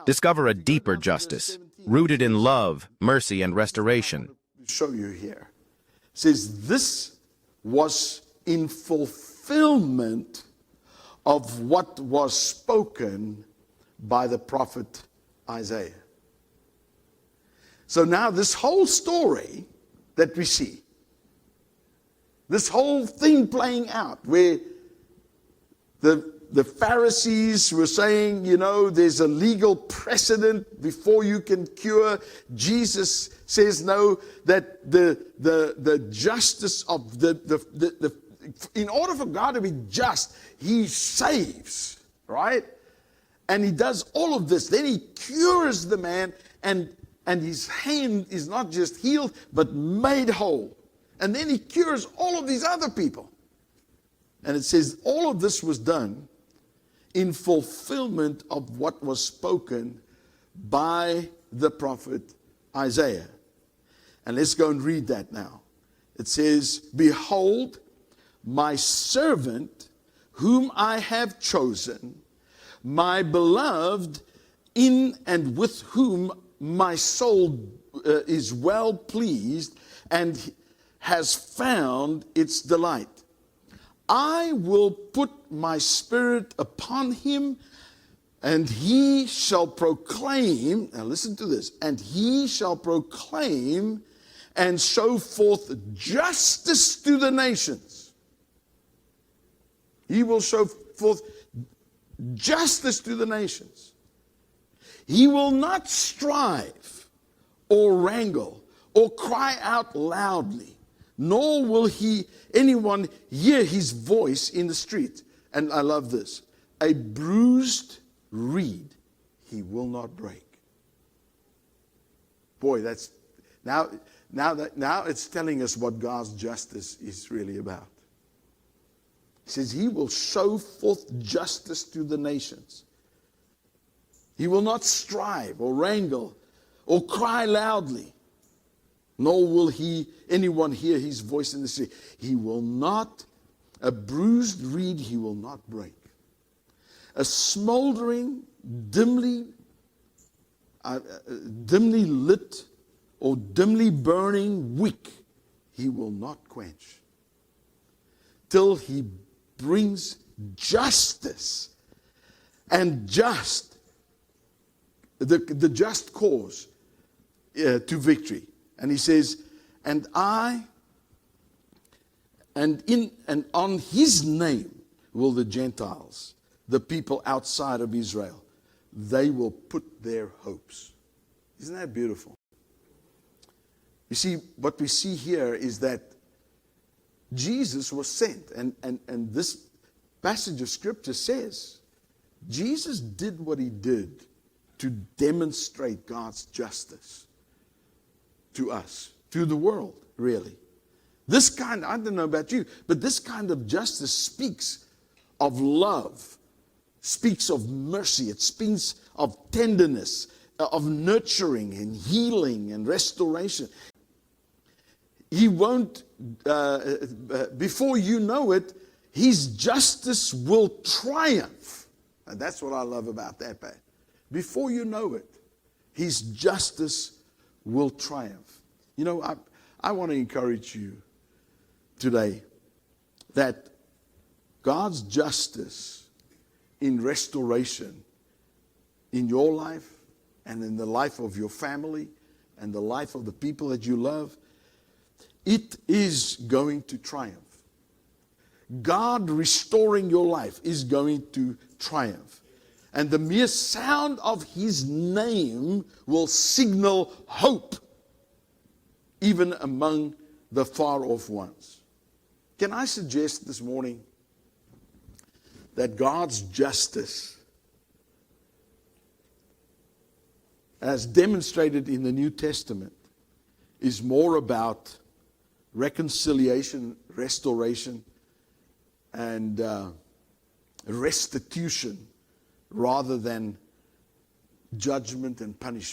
discover a deeper justice, rooted in love, mercy, and restoration. Show you here. It says this was in fulfillment of what was spoken by the prophet Isaiah. So now this whole story that we see, this whole thing playing out where the Pharisees were saying, you know, there's a legal precedent before you can cure. Jesus says no, that the justice of in order for God to be just, he saves, right? And he does all of this. Then he cures the man, and his hand is not just healed, but made whole. And then he cures all of these other people. And it says all of this was done in fulfillment of what was spoken by the prophet Isaiah. And let's go and read that now. It says, behold, my servant whom I have chosen, my beloved, in and with whom my soul is well pleased and has found its delight. I will put my spirit upon him, and he shall proclaim, now listen to this, and he shall proclaim and show forth justice to the nations. He will show forth justice to the nations. He will not strive or wrangle or cry out loudly, nor will anyone hear his voice in the street. And I love this. A bruised reed he will not break. Boy, that's now it's telling us what God's justice is really about. He says he will show forth justice to the nations. He will not strive or wrangle or cry loudly, nor will anyone hear his voice in the street. He will not, a bruised reed he will not break. A smoldering, dimly lit or dimly burning wick he will not quench, till he brings justice and the just cause to victory. And he says, and on his name will the Gentiles, the people outside of Israel, they will put their hopes. Isn't that beautiful? You see, what we see here is that Jesus was sent. And this passage of Scripture says Jesus did what he did to demonstrate God's justice to us, to the world, really. This kind, I don't know about you, but this kind of justice speaks of love, speaks of mercy, it speaks of tenderness, of nurturing and healing and restoration. He won't, before you know it, his justice will triumph. And that's what I love about that part. Before you know it, his justice will triumph. You know, I want to encourage you today that God's justice in restoration in your life and in the life of your family and the life of the people that you love, it is going to triumph. God restoring your life is going to triumph. And the mere sound of his name will signal hope, even among the far off ones. Can I suggest this morning that God's justice, as demonstrated in the New Testament, is more about reconciliation, restoration, and restitution rather than judgment and punishment?